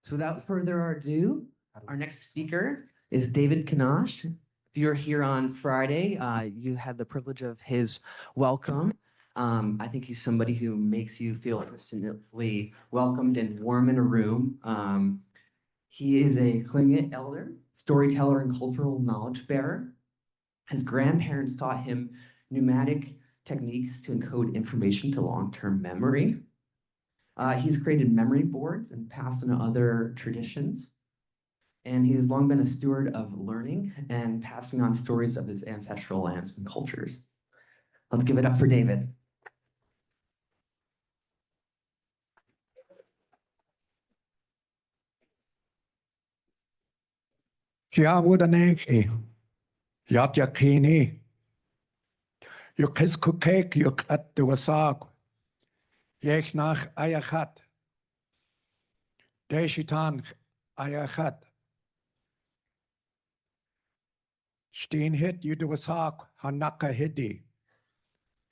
So without further ado, our next speaker is David Kanosh. If you're here on Friday, you had the privilege of his welcome. I think he's somebody who makes you feel instantly welcomed and warm in a room. He is a Tlingit elder, storyteller, and cultural knowledge bearer. His grandparents taught him pneumatic techniques to encode information to long-term memory. He's created memory boards and passed on other traditions. And he has long been a steward of learning and passing on stories of his ancestral lands and cultures. Let's give it up for David. Yawudaneki, Yatyakini, Yukiskukek, Yukat Duasag, Yechnach Ayachat, Deisheetaan Ayachat, Shdeen Hít Yuduasag, Hanaka Hidi,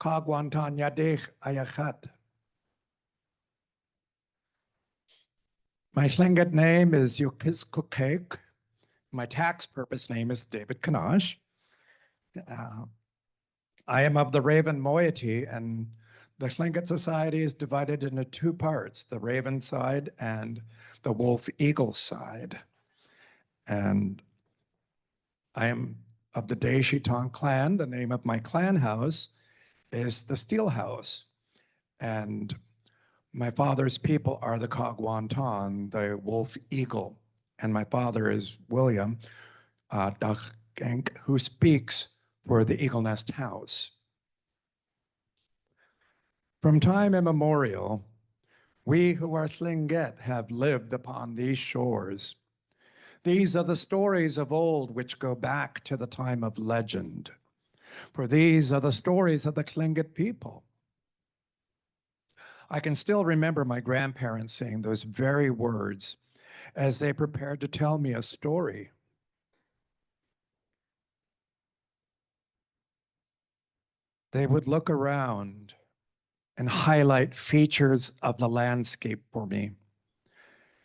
Kagwantan Yadech Ayachat. My Tlingit name is Yukiskukek. My tax purpose name is David Kanosh. I am of the Raven moiety, and the Tlingit society is divided into two parts, the Raven side and the Wolf Eagle side. And I am of the Deisheetaan clan. The name of my clan house is the Steel House. And my father's people are the Kagwantan, the Wolf Eagle. And my father is William Dachgenk, who speaks for the Eagle Nest House. From time immemorial, we who are Tlingit have lived upon these shores. These are the stories of old which go back to the time of legend. For these are the stories of the Tlingit people. I can still remember my grandparents saying those very words as they prepared to tell me a story. They would look around and highlight features of the landscape for me.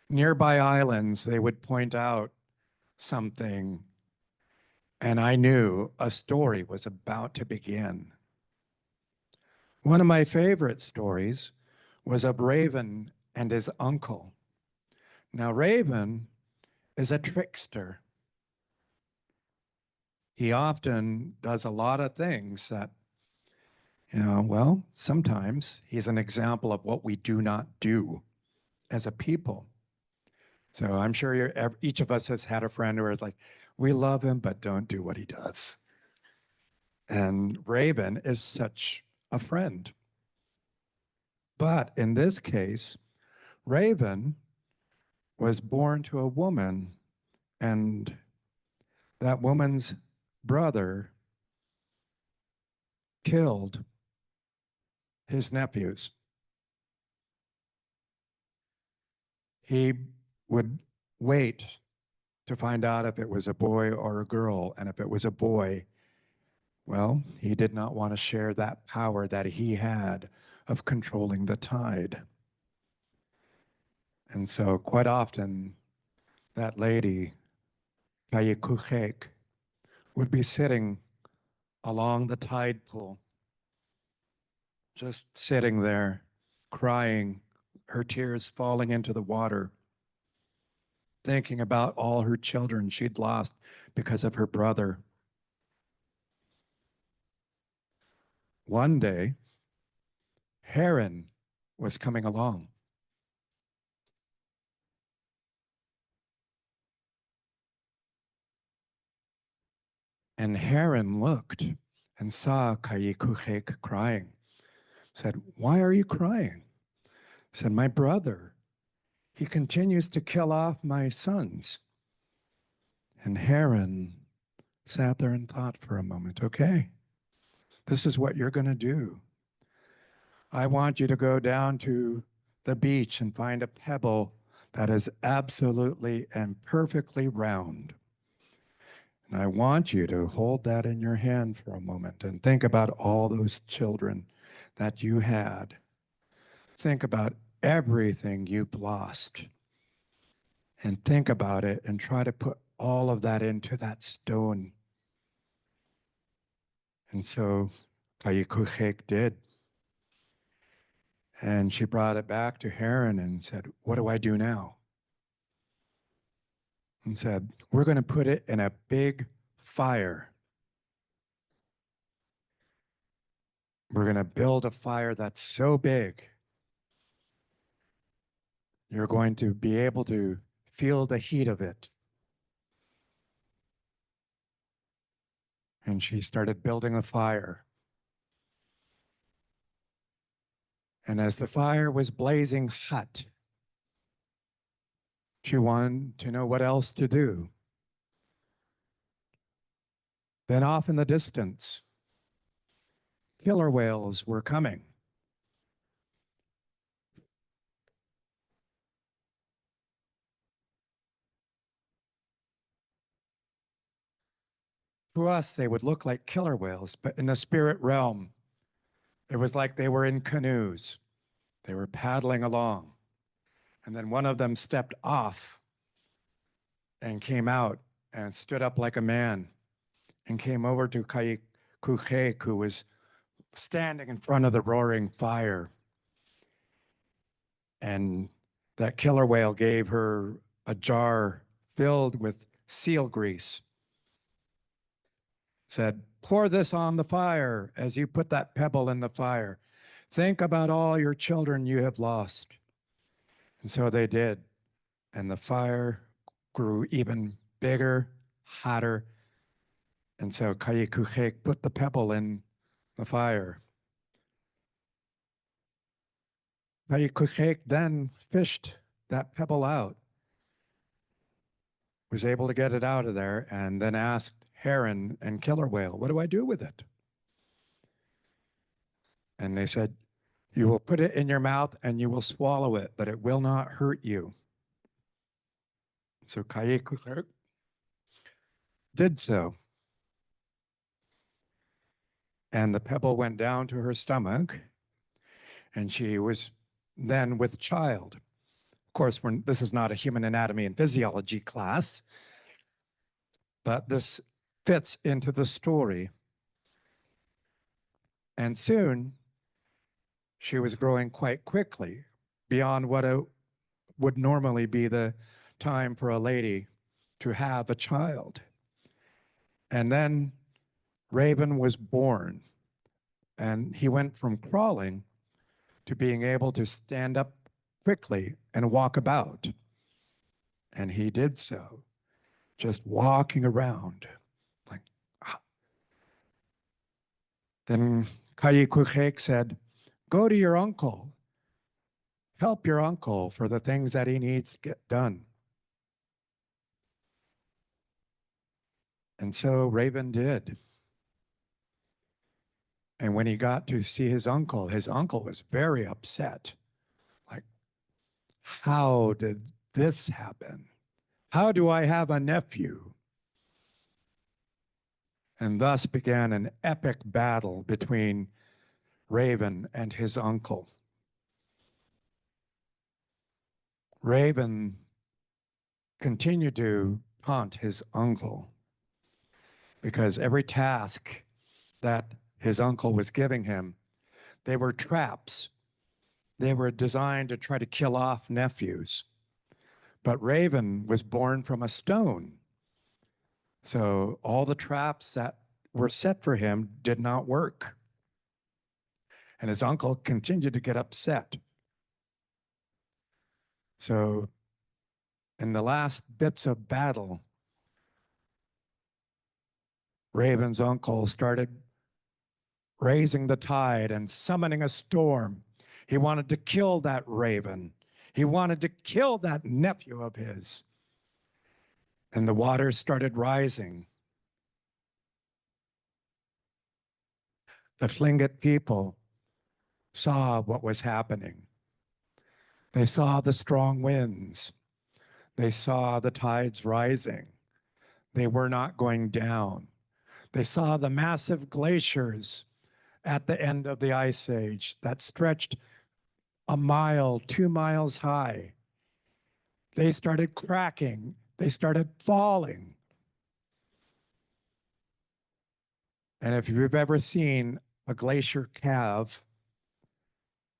Nearby islands, they would point out something, and I knew a story was about to begin. One of my favorite stories was of Raven and his uncle. Now, Raven is a trickster. He often does a lot of things that, well, sometimes he's an example of what we do not do as a people. So I'm sure each of us has had a friend who is like, we love him, but don't do what he does. And Raven is such a friend. But in this case, Raven was born to a woman, and that woman's brother killed his nephews. He would wait to find out if it was a boy or a girl, and if it was a boy, well, he did not want to share that power that he had of controlling the tide. And so quite often, that lady, Kayikuchek, would be sitting along the tide pool, just sitting there, crying, her tears falling into the water, thinking about all her children she'd lost because of her brother. One day, Heron was coming along. And Heron looked and saw Kayikuchek crying. Said, "Why are you crying?" Said, "My brother, he continues to kill off my sons." And Heron sat there and thought for a moment, okay, this is what you're going to do. I want you to go down to the beach and find a pebble that is absolutely and perfectly round. And I want you to hold that in your hand for a moment and think about all those children that you had. Think about everything you've lost. and think about it and try to put all of that into that stone. And so Kayikuchek did. And she brought it back to Heron and said, what do I do now? And said, we're going to put it in a big fire. We're going to build a fire that's so big, you're going to be able to feel the heat of it. And she started building a fire. And as the fire was blazing hot, she wanted to know what else to do. Then off in the distance, killer whales were coming. To us, they would look like killer whales, but in the spirit realm, it was like they were in canoes. They were paddling along. And then one of them stepped off and came out and stood up like a man and came over to Kayikuchek, who was standing in front of the roaring fire. And that killer whale gave her a jar filled with seal grease. Said, pour this on the fire as you put that pebble in the fire. Think about all your children you have lost. And so they did. And the fire grew even bigger, hotter. And so Kayikuchek put the pebble in the fire. Kayikuchek then fished that pebble out, was able to get it out of there, and then asked heron and killer whale, what do I do with it? And they said, you will put it in your mouth and you will swallow it, but it will not hurt you. So Kayikuchek did so. And the pebble went down to her stomach, and she was then with child. Of course, this is not a human anatomy and physiology class, but this fits into the story. And soon, she was growing quite quickly, beyond what would normally be the time for a lady to have a child. And then Raven was born, and he went from crawling to being able to stand up quickly and walk about. And he did so, just walking around. Like, ah. Then Kayikuchek said, go to your uncle. Help your uncle for the things that he needs to get done. And so Raven did. And when he got to see his uncle was very upset. Like, how did this happen? How do I have a nephew? And thus began an epic battle between Raven and his uncle. Raven continued to taunt his uncle because every task that his uncle was giving him, they were traps. They were designed to try to kill off nephews. But Raven was born from a stone. So all the traps that were set for him did not work. And his uncle continued to get upset. So in the last bits of battle, Raven's uncle started raising the tide and summoning a storm. He wanted to kill that raven. He wanted to kill that nephew of his. And the waters started rising. The Tlingit people saw what was happening. They saw the strong winds. They saw the tides rising. They were not going down. They saw the massive glaciers at the end of the ice age that stretched a mile, 2 miles high. They started cracking. They started falling. And if you've ever seen a glacier calve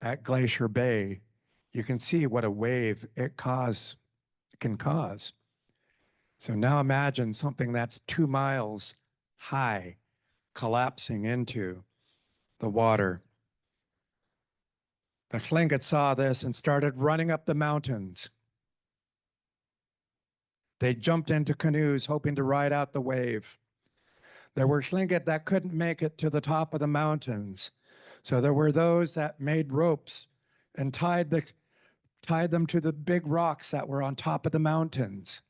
at Glacier Bay, you can see what a wave it can cause. So now imagine something that's 2 miles high collapsing into the water. The Tlingit saw this and started running up the mountains. They jumped into canoes hoping to ride out the wave. There were Tlingit that couldn't make it to the top of the mountains. So there were those that made ropes and tied them to the big rocks that were on top of the mountains.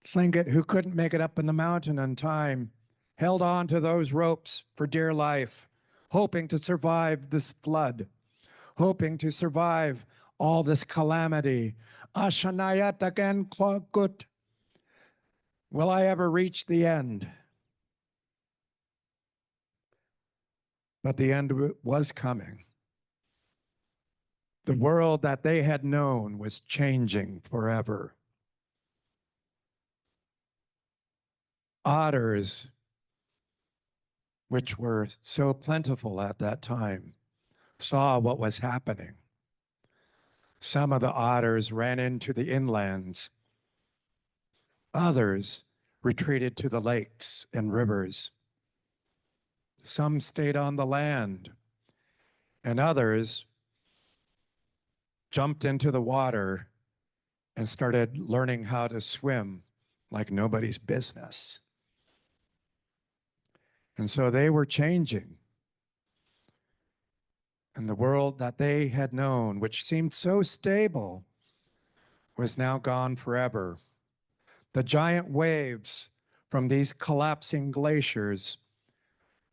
Tlingit who couldn't make it up in the mountain in time held on to those ropes for dear life, hoping to survive this flood, hoping to survive all this calamity. Ashanayat again gut. Will I ever reach the end? But the end was coming. The world that they had known was changing forever. Otters, which were so plentiful at that time, saw what was happening. Some of the otters ran into the inlands. Others retreated to the lakes and rivers. Some stayed on the land, and others jumped into the water and started learning how to swim like nobody's business. And so they were changing. And the world that they had known, which seemed so stable, was now gone forever. The giant waves from these collapsing glaciers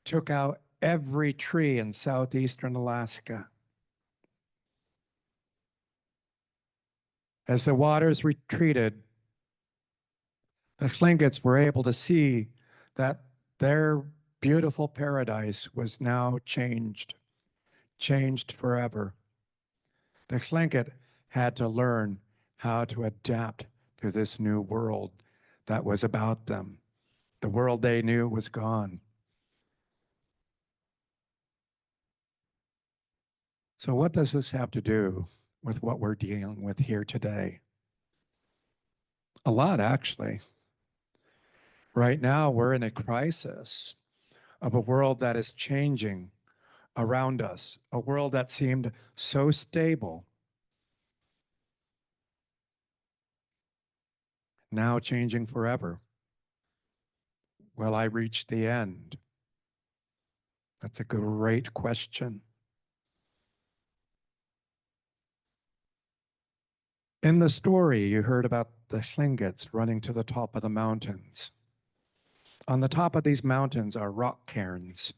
took out every tree in southeastern Alaska. As the waters retreated, the Tlingits were able to see that their beautiful paradise was now changed forever. The Tlingit had to learn how to adapt to this new world that was about them. The world they knew was gone. So what does this have to do with what we're dealing with here today? A lot, actually. Right now, we're in a crisis of a world that is changing around us, a world that seemed so stable, now changing forever. Will I reach the end? That's a great question. In the story, you heard about the Tlingits running to the top of the mountains. On the top of these mountains are rock cairns.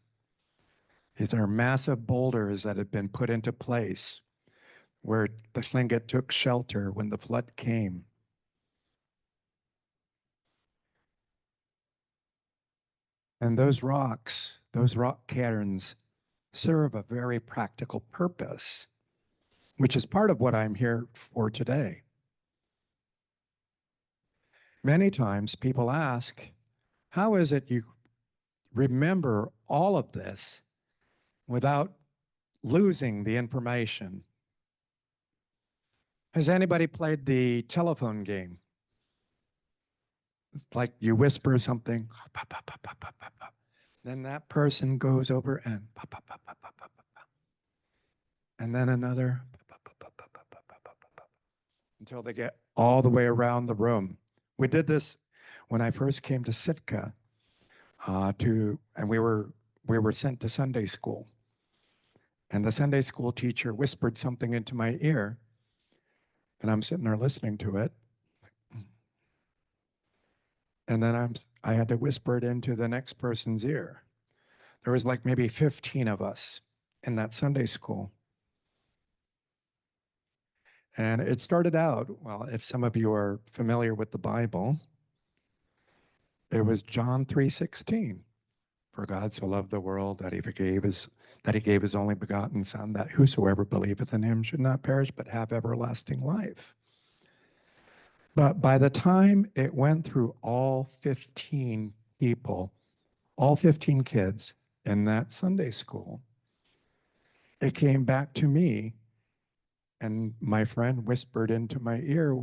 These are massive boulders that had been put into place where the Tlingit took shelter when the flood came. And those rock cairns serve a very practical purpose, which is part of what I'm here for today. Many times people ask, how is it you remember all of this without losing the information? Has anybody played the telephone game? It's like you whisper something, pop, pop, pop, pop, pop, pop, pop. Then that person goes over and pop, pop, pop, pop, pop, pop, pop, pop. And then another pop, pop, pop, pop, pop, pop, pop, pop, pop, pop, until they get all the way around the room. We did this when I first came to Sitka, and we were sent to Sunday school. And the Sunday school teacher whispered something into my ear, and I'm sitting there listening to it. And then I had to whisper it into the next person's ear. There was like maybe 15 of us in that Sunday school. And it started out, well, if some of you are familiar with the Bible, it was John 3:16. For God so loved the world that he gave his only begotten Son, that whosoever believeth in him should not perish but have everlasting life. But by the time it went through all 15 people, all 15 kids in that Sunday school, it came back to me, and my friend whispered into my ear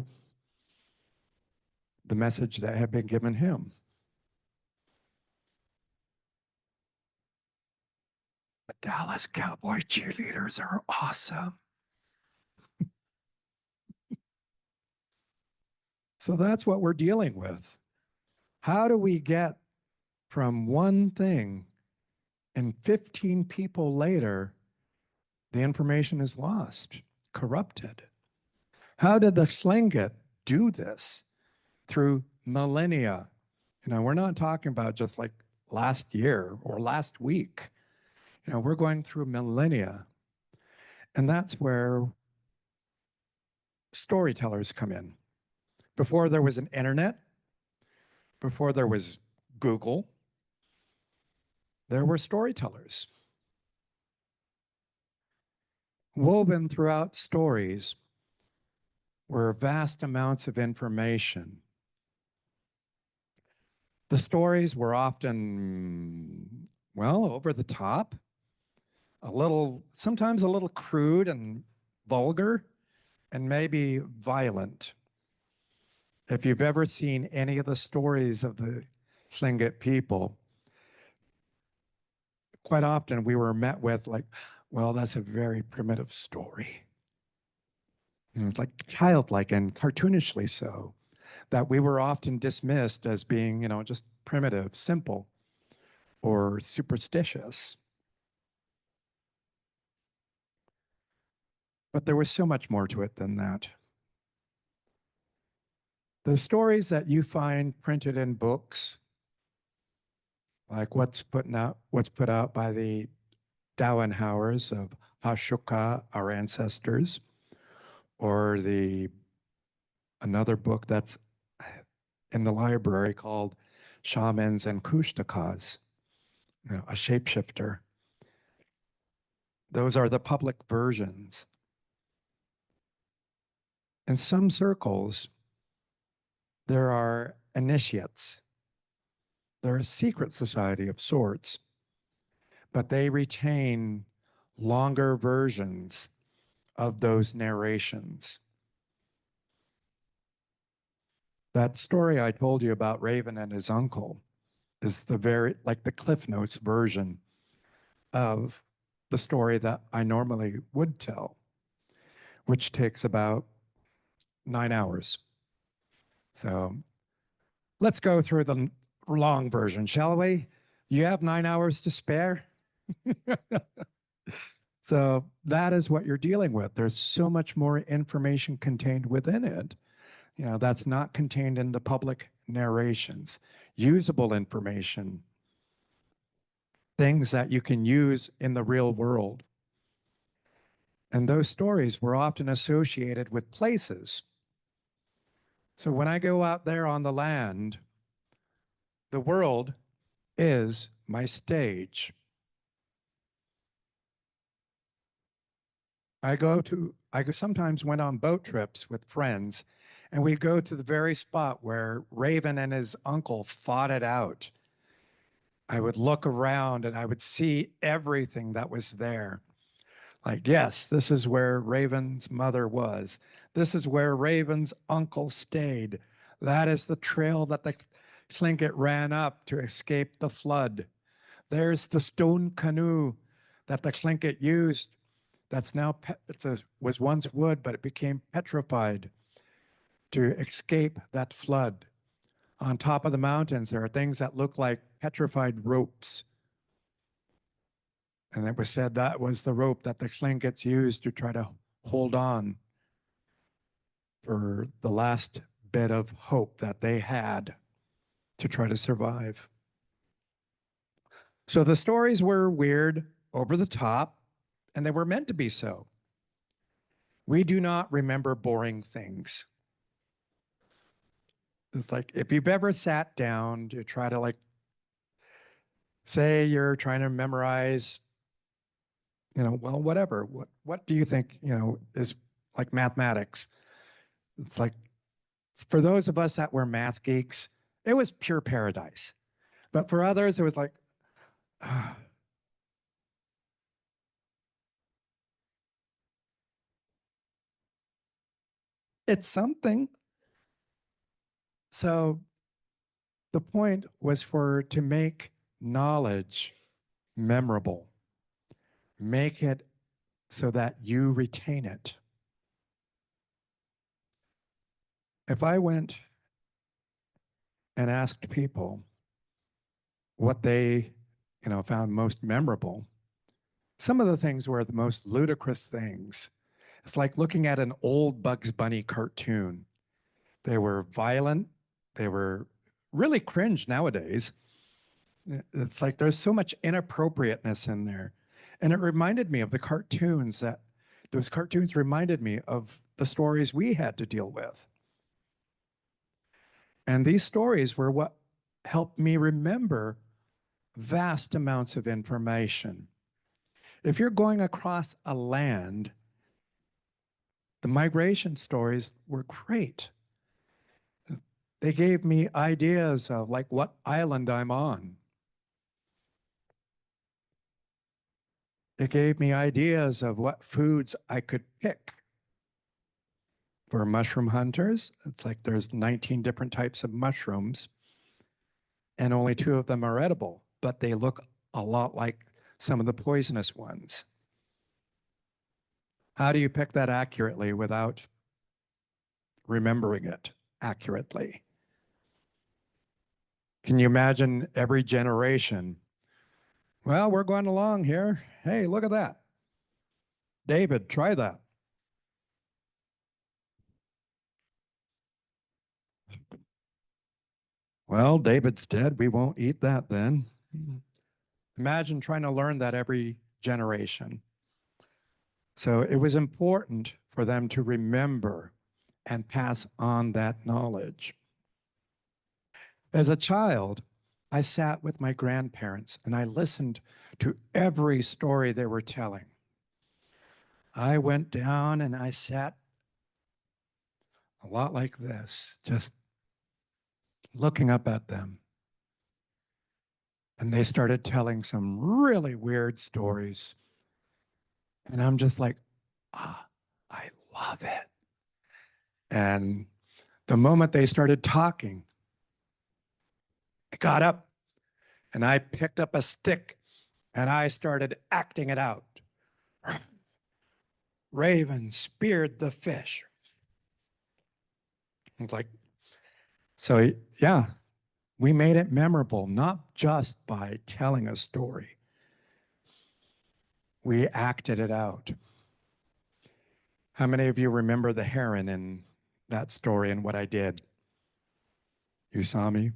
the message that had been given him. The Dallas Cowboy cheerleaders are awesome. So that's what we're dealing with. How do we get from one thing and 15 people later, the information is lost, corrupted? How did the Tlingit do this through millennia? We're not talking about just like last year or last week. We're going through millennia. And that's where storytellers come in. Before there was an internet, before there was Google, there were storytellers. Woven throughout stories were vast amounts of information. The stories were often, well, over the top, sometimes a little crude and vulgar, and maybe violent. If you've ever seen any of the stories of the Tlingit people, quite often we were met with like, well, that's a very primitive story. It's like childlike and cartoonishly so, that we were often dismissed as being, just primitive, simple, or superstitious. But there was so much more to it than that. The stories that you find printed in books, like what's put out by the Dauenhauers of Ashoka, our ancestors, or another book that's in the library called Shamans and Kushtakas, a shapeshifter. Those are the public versions. In some circles, there are initiates. They're a secret society of sorts, but they retain longer versions of those narrations. That story I told you about Raven and his uncle is the Cliff Notes version of the story that I normally would tell, which takes about 9 hours. So let's go through the long version, shall we? You have 9 hours to spare? So that is what you're dealing with. There's so much more information contained within it, that's not contained in the public narrations. Usable information, things that you can use in the real world. And those stories were often associated with places. So when I go out there on the land, the world is my stage. I sometimes went on boat trips with friends, and we'd go to the very spot where Raven and his uncle fought it out. I would look around and I would see everything that was there. Like, yes, this is where Raven's mother was. This is where Raven's uncle stayed. That is the trail that the Tlingit ran up to escape the flood. There's the stone canoe that the Tlingit used that's now, was once wood, but it became petrified to escape that flood. On top of the mountains, there are things that look like petrified ropes. And it was said that was the rope that the Tlingits used to try to hold on for the last bit of hope that they had to try to survive. So the stories were weird, over the top, and they were meant to be so. We do not remember boring things. It's like if you've ever sat down to try to say you're trying to memorize, well, whatever. What do you think, is like mathematics? It's like, for those of us that were math geeks, it was pure paradise. But for others, it was like, ah, it's something. So the point was to make knowledge memorable, make it so that you retain it. If I went and asked people what they, found most memorable, some of the things were the most ludicrous things. It's like looking at an old Bugs Bunny cartoon. They were violent. They were really cringe nowadays. It's like there's so much inappropriateness in there. And it reminded me of those cartoons reminded me of the stories we had to deal with. And these stories were what helped me remember vast amounts of information. If you're going across a land, the migration stories were great. They gave me ideas of like what island I'm on. It gave me ideas of what foods I could pick. For mushroom hunters, it's like there's 19 different types of mushrooms, and only 2 of them are edible, but they look a lot like some of the poisonous ones. How do you pick that accurately without remembering it accurately? Can you imagine every generation? Well, we're going along here. Hey, look at that. David, try that. Well, David's dead. We won't eat that then. Imagine trying to learn that every generation. So it was important for them to remember and pass on that knowledge. As a child, I sat with my grandparents and I listened to every story they were telling. I went down and I sat a lot like this, just looking up at them. And they started telling some really weird stories. And I'm just like, I love it. And the moment they started talking, I got up and I picked up a stick and I started acting it out. Raven speared the fish. It's like, so yeah, we made it memorable, not just by telling a story. We acted it out. How many of you remember the heron in that story and what I did? You saw me?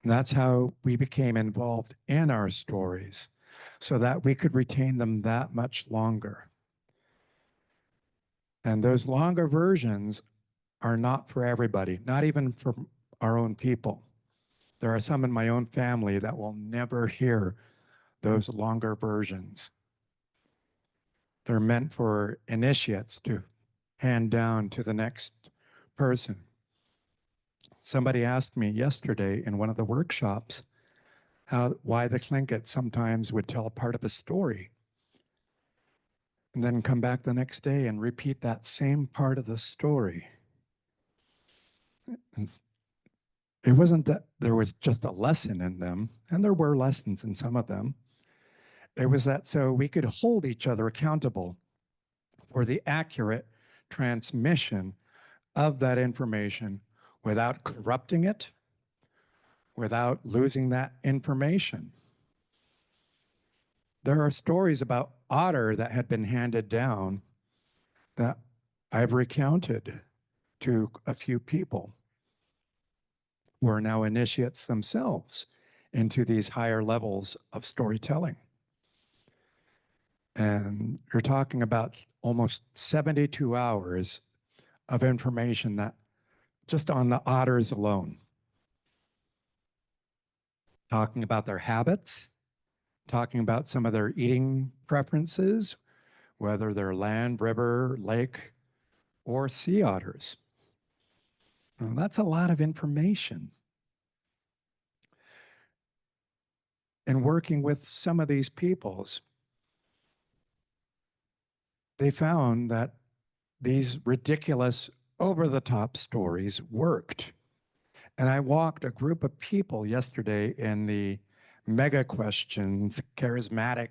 And that's how we became involved in our stories so that we could retain them that much longer. And those longer versions are not for everybody, not even for our own people. There are some in my own family that will never hear those longer versions. They're meant for initiates to hand down to the next person. Somebody asked me yesterday in one of the workshops why the Tlingit sometimes would tell a part of a story and then come back the next day and repeat that same part of the story. And it wasn't that there was just a lesson in them, and there were lessons in some of them. It was that so we could hold each other accountable for the accurate transmission of that information without corrupting it, without losing that information. There are stories about otter that had been handed down that I've recounted to a few people who are now initiates themselves into these higher levels of storytelling. And you're talking about almost 72 hours of information that just on the otters alone. talking about their habits, talking about some of their eating preferences, whether they're land, river, lake, or sea otters. Well, that's a lot of information. And working with some of these peoples, they found that these ridiculous, over-the-top stories worked. And I walked a group of people yesterday in the Mega Questions charismatic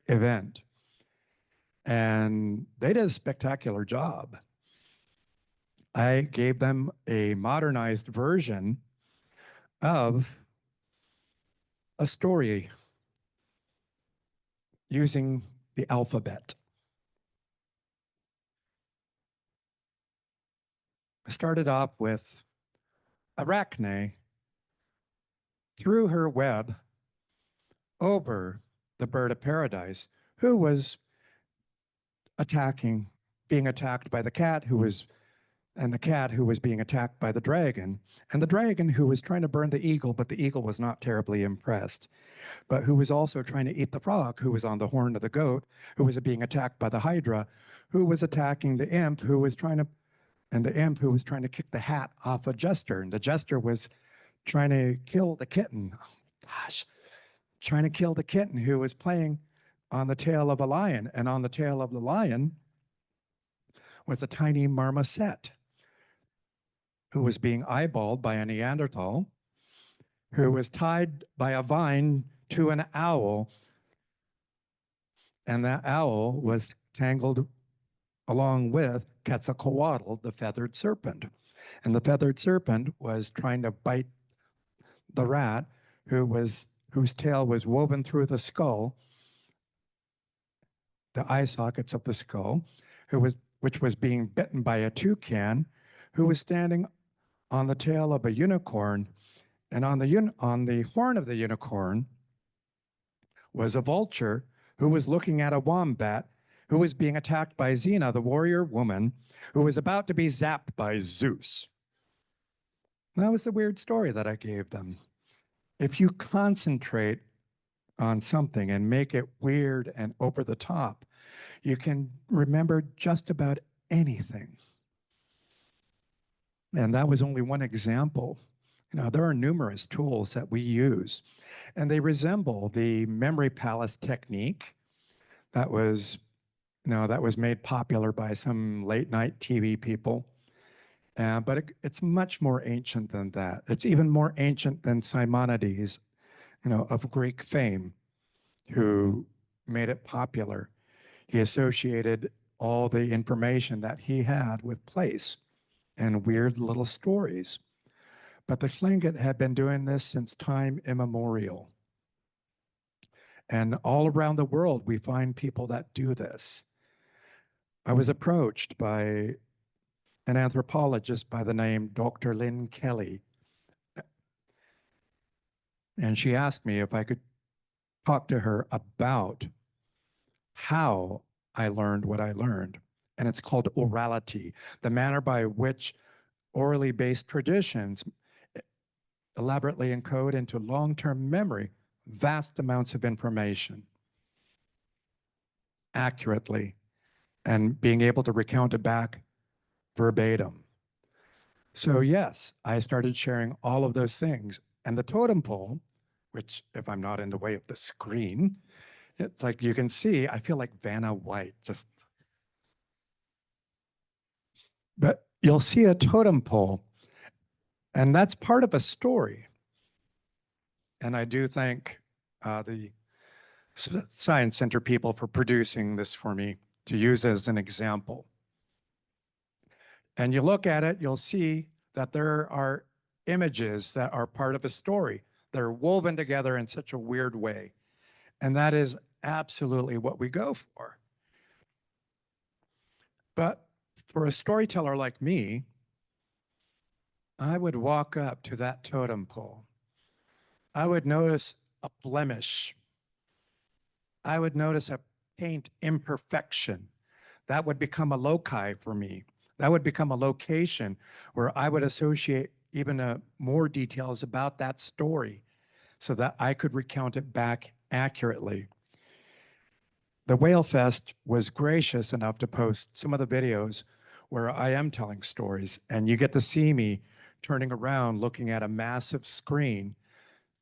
event, and they did a spectacular job. I gave them a modernized version of a story using the alphabet. I started off with Arachne threw her web over the bird of paradise, who was being attacked by the cat and the cat who was being attacked by the dragon, and the dragon who was trying to burn the eagle, but the eagle was not terribly impressed, but who was also trying to eat the frog who was on the horn of the goat, who was being attacked by the hydra, who was attacking the imp who was trying to kick the hat off a jester, and the jester was trying to kill the kitten. Oh, gosh, trying to kill the kitten who was playing on the tail of a lion, and on the tail of the lion was a tiny marmoset who was being eyeballed by a Neanderthal, who was tied by a vine to an owl, and that owl was tangled along with Quetzalcoatl, the feathered serpent. And the feathered serpent was trying to bite the rat whose tail was woven through the skull, the eye sockets of the skull, which was being bitten by a toucan, who was standing on the tail of a unicorn, and on the horn of the unicorn was a vulture who was looking at a wombat who was being attacked by Xena, the warrior woman, who was about to be zapped by Zeus. And that was the weird story that I gave them. If you concentrate on something and make it weird and over the top, you can remember just about anything. And that was only one example. There are numerous tools that we use, and they resemble the memory palace technique that was made popular by some late night TV people. But it's much more ancient than that. It's even more ancient than Simonides, of Greek fame, who made it popular. He associated all the information that he had with place and weird little stories. But the Tlingit had been doing this since time immemorial. And all around the world, we find people that do this. I was approached by an anthropologist by the name Dr Lynne Kelly. And she asked me if I could talk to her about how I learned what I learned. And it's called orality, the manner by which orally based traditions elaborately encode into long-term memory vast amounts of information accurately and being able to recount it back verbatim. So yes, I started sharing all of those things. And the totem pole, which if I'm not in the way of the screen, it's like you can see, I feel like Vanna White, but you'll see a totem pole, and that's part of a story. And I do thank the Science Center people for producing this for me to use as an example. And you look at it, you'll see that there are images that are part of a story. They're woven together in such a weird way. And that is absolutely what we go for. But for a storyteller like me, I would walk up to that totem pole. I would notice a blemish. I would notice a paint imperfection. That would become a loci for me. That would become a location where I would associate even more details about that story. so that I could recount it back accurately. The WhaleFest was gracious enough to post some of the videos where I am telling stories, and you get to see me turning around looking at a massive screen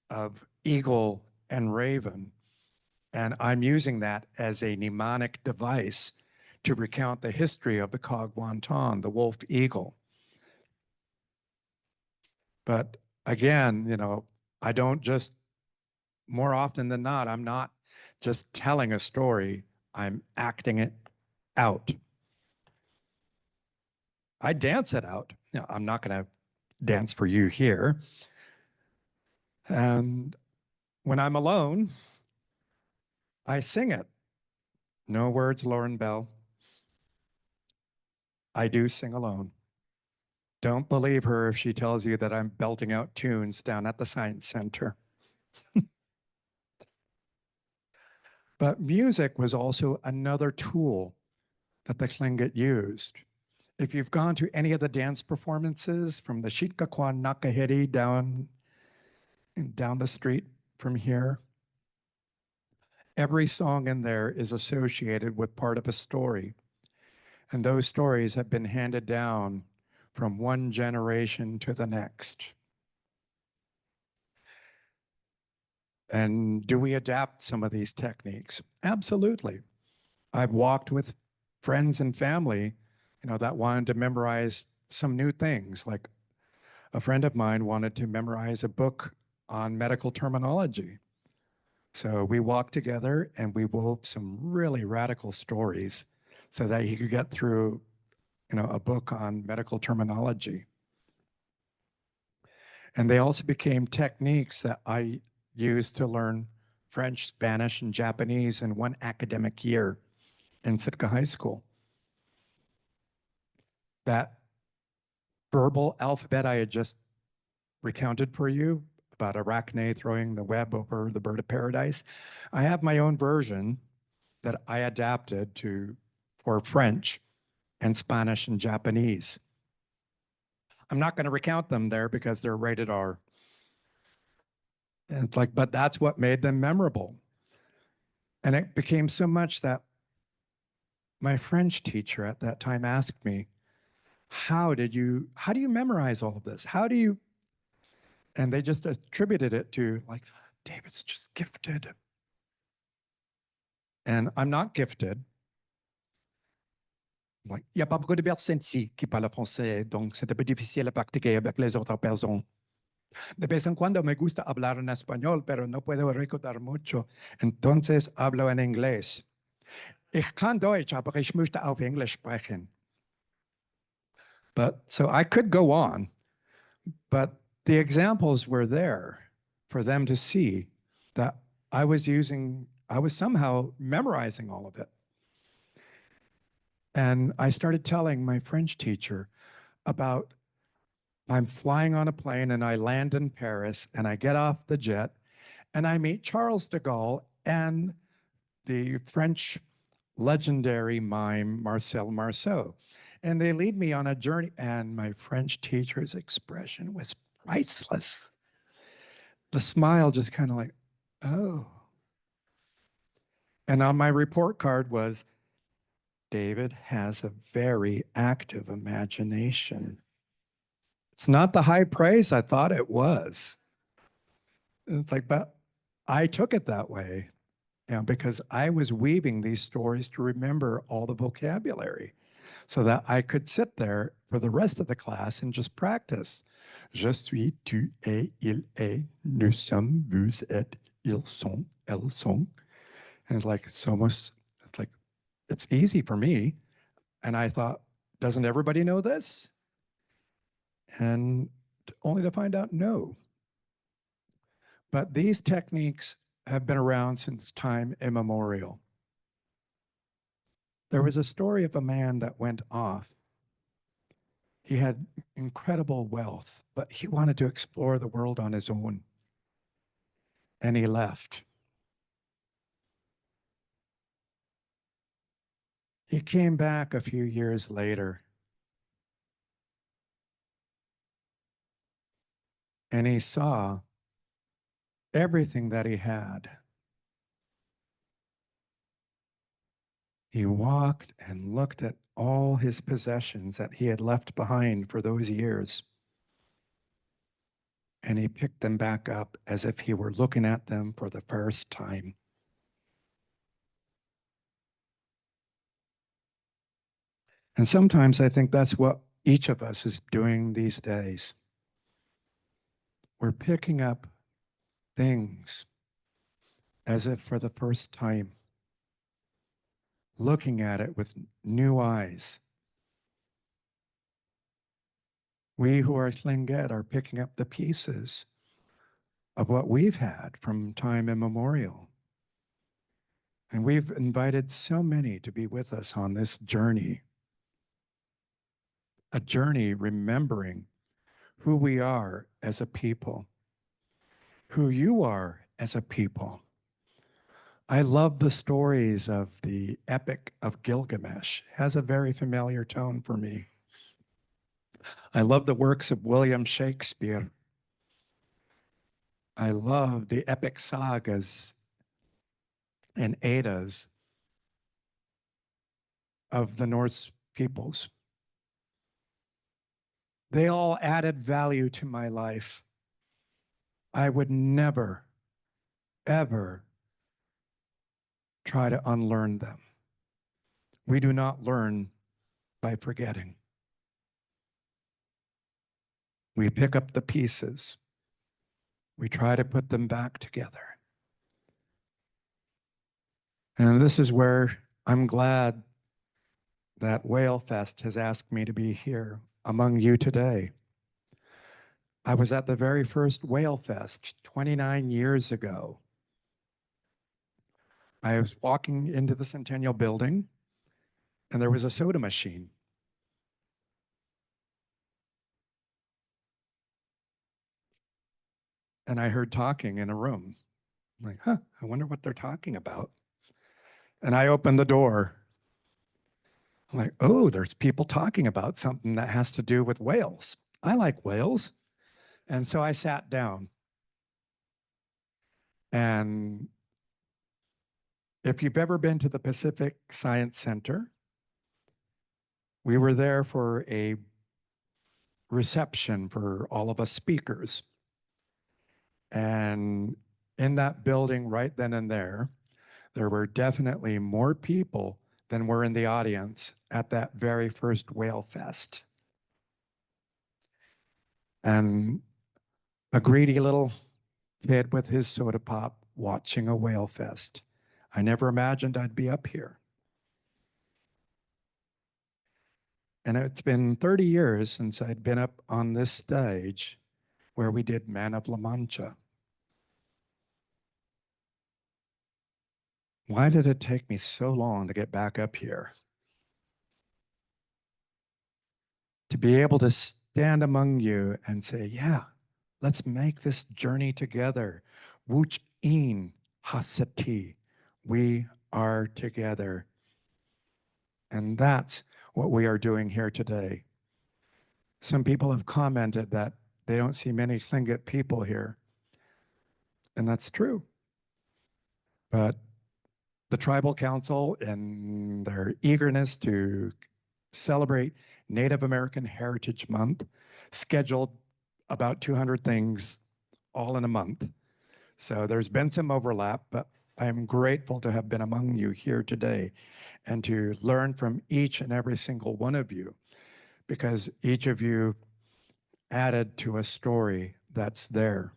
of eagle and raven. And I'm using that as a mnemonic device to recount the history of the Kagwantan, the wolf eagle. But again, you know, I don't just, more often than not, I'm not just telling a story, I'm acting it out. I dance it out. You know, I'm not going to dance for you here. And when I'm alone, I sing it. No words, Lauren Bell. I do sing alone. Don't believe her if she tells you that I'm belting out tunes down at the Science Center. But music was also another tool that the Tlingit used. If you've gone to any of the dance performances from the Sitka Nakahiri down the street from here, every song in there is associated with part of a story. And those stories have been handed down from one generation to the next. And do we adapt some of these techniques? Absolutely. I've walked with friends and family, you know, that wanted to memorize some new things. Like a friend of mine wanted to memorize a book on medical terminology. So we walked together and we wove some really radical stories so that he could get through, you know, a book on medical terminology. And they also became techniques that I used to learn French, Spanish, and Japanese in one academic year in Sitka High School. That verbal alphabet I had just recounted for you about Arachne throwing the web over the bird of paradise, I have my own version that I adapted for French and Spanish and Japanese. I'm not going to recount them there because they're rated R. And it's like, but that's what made them memorable. And it became so much that my French teacher at that time asked me, how do you memorize all of this? How do you, and they just attributed it to like, David's just gifted. And I'm not gifted. Like, il n'y a pas beaucoup de personnes ici qui parlent français, donc c'est un peu difficile à pratiquer avec les autres personnes. De vez en cuando me gusta hablar en español, pero no puedo recordar mucho. Entonces hablo en inglés. Ich kann Deutsch, aber ich möchte auf Englisch sprechen. But so I could go on, but the examples were there for them to see that I was somehow memorizing all of it. And I started telling my French teacher about I'm flying on a plane and I land in Paris and I get off the jet and I meet Charles de Gaulle and the French legendary mime Marcel Marceau. And they lead me on a journey, and my French teacher's expression was priceless. The smile just kind of like, oh. And on my report card was, David has a very active imagination. It's not the high praise I thought it was. And it's like, but I took it that way, you know, because I was weaving these stories to remember all the vocabulary so that I could sit there for the rest of the class and just practice. Je suis, tu es, il est, nous sommes, vous êtes, ils sont, elles sont. And it's easy for me. And I thought, doesn't everybody know this? And only to find out, no. But these techniques have been around since time immemorial. There was a story of a man that went off. He had incredible wealth, but he wanted to explore the world on his own. And he left. He came back a few years later. And he saw everything that he had. He walked and looked at all his possessions that he had left behind for those years. And he picked them back up as if he were looking at them for the first time. And sometimes I think that's what each of us is doing these days. We're picking up things as if for the first time, looking at it with new eyes. We who are Tlingit are picking up the pieces of what we've had from time immemorial. And we've invited so many to be with us on this journey. A journey remembering who we are as a people, who you are as a people. I love the stories of the Epic of Gilgamesh. It has a very familiar tone for me. I love the works of William Shakespeare. I love the epic sagas and Eddas of the Norse peoples. They all added value to my life. I would never, ever try to unlearn them. We do not learn by forgetting. We pick up the pieces. We try to put them back together. And this is where I'm glad that WhaleFest has asked me to be here among you today. I was at the very first WhaleFest 29 years ago. I was walking into the Centennial Building, and there was a soda machine. And I heard talking in a room. I'm like, I wonder what they're talking about. And I opened the door. I'm like, oh, there's people talking about something that has to do with whales. I like whales. And so I sat down. And if you've ever been to the Pacific Science Center, we were there for a reception for all of us speakers. And in that building right then and there were definitely more people than were in the audience at that very first WhaleFest. And a greedy little kid with his soda pop watching a WhaleFest. I never imagined I'd be up here. And it's been 30 years since I'd been up on this stage where we did Man of La Mancha. Why did it take me so long to get back up here? To be able to stand among you and say, yeah, let's make this journey together. Wuch in hasati. We are together. And that's what we are doing here today. Some people have commented that they don't see many Tlingit people here. And that's true. But the Tribal Council, in their eagerness to celebrate Native American Heritage Month, scheduled about 200 things all in a month. So there's been some overlap, but I am grateful to have been among you here today and to learn from each and every single one of you, because each of you added to a story that's there.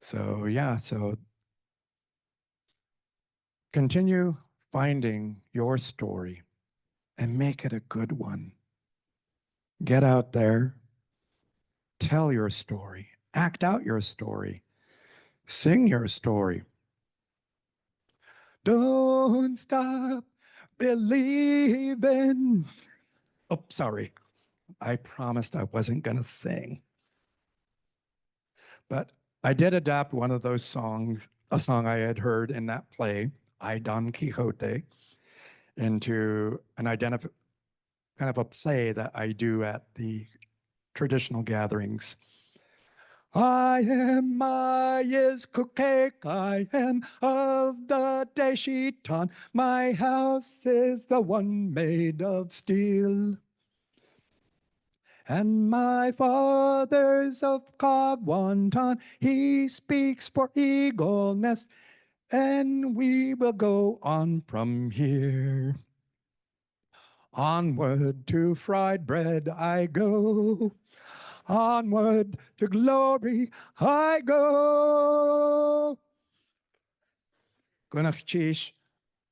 So yeah, so continue finding your story and make it a good one. Get out there, tell your story, act out your story, sing your story. Don't stop believing. Oh, sorry. I promised I wasn't going to sing. But I did adapt one of those songs, a song I had heard in that play, I Don Quixote, into an kind of a play that I do at the traditional gatherings. I am Kukek, I am of the Deisheetaan. My house is the one made of steel. And my father's of Kagwantan, he speaks for Eagle Nest, and we will go on from here. Onward to fried bread I go. Onward to glory I go. Gunach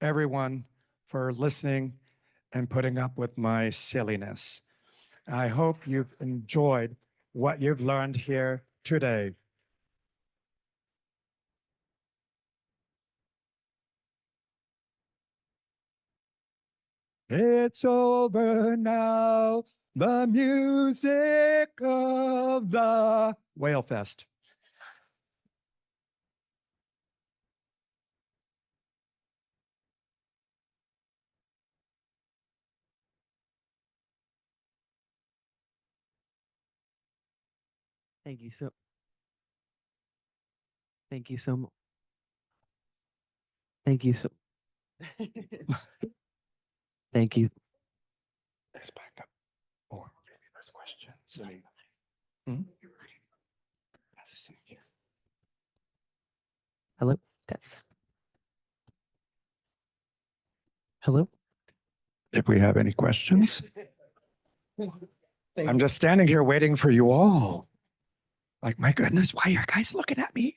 everyone, for listening and putting up with my silliness. I hope you've enjoyed what you've learned here today. It's over now, the music of the WhaleFest. Thank you so. Thank you so much. Thank you so. Thank you. Let's back up. Or maybe there's questions. Hmm? Hello. Test. Hello. If we have any questions, I'm just standing here waiting for you all. Like, my goodness, why are you guys looking at me?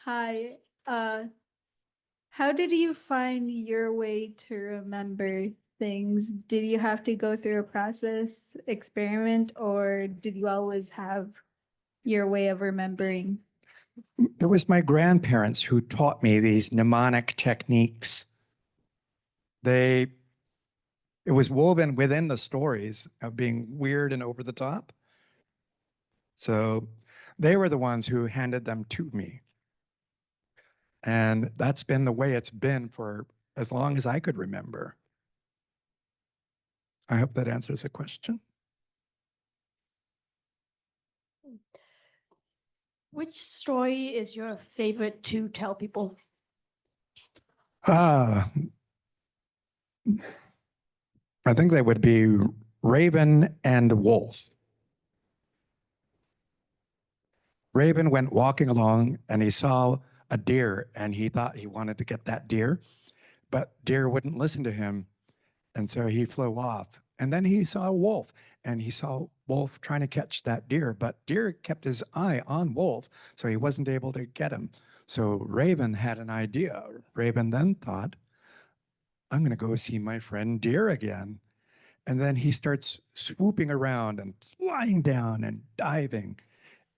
Hi. How did you find your way to remember things? Did you have to go through a process, experiment, or did you always have your way of remembering? It was my grandparents who taught me these mnemonic techniques. It was woven within the stories of being weird and over the top. So they were the ones who handed them to me. And that's been the way it's been for as long as I could remember. I hope that answers the question. Which story is your favorite to tell people? I think they would be Raven and Wolf. Raven went walking along and he saw a deer and he thought he wanted to get that deer, but deer wouldn't listen to him. And so he flew off. And then he saw a wolf and he saw Wolf trying to catch that deer, but deer kept his eye on Wolf, so he wasn't able to get him. So Raven had an idea. Raven then thought, I'm going to go see my friend deer again. And then he starts swooping around and flying down and diving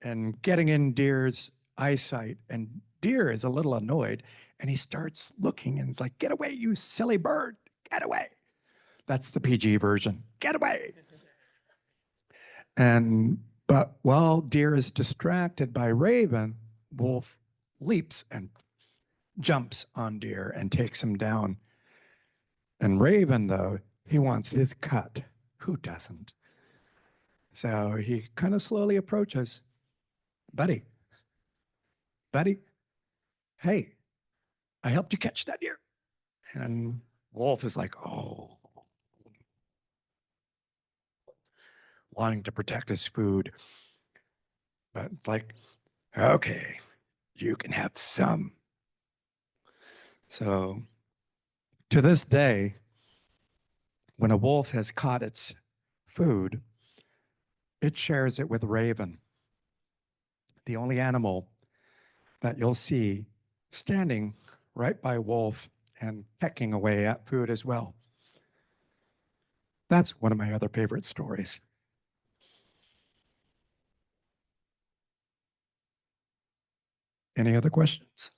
and getting in deer's eyesight. And deer is a little annoyed and he starts looking and it's like, get away, you silly bird, get away. That's the PG version, get away. But while deer is distracted by Raven, Wolf leaps and jumps on deer and takes him down. And Raven, though, he wants his cut. Who doesn't? So he kind of slowly approaches. Buddy, hey, I helped you catch that deer. And Wolf is like, oh, wanting to protect his food. But it's like, okay, you can have some. So to this day, when a wolf has caught its food, it shares it with Raven, the only animal that you'll see standing right by Wolf and pecking away at food as well. That's one of my other favorite stories. Any other questions?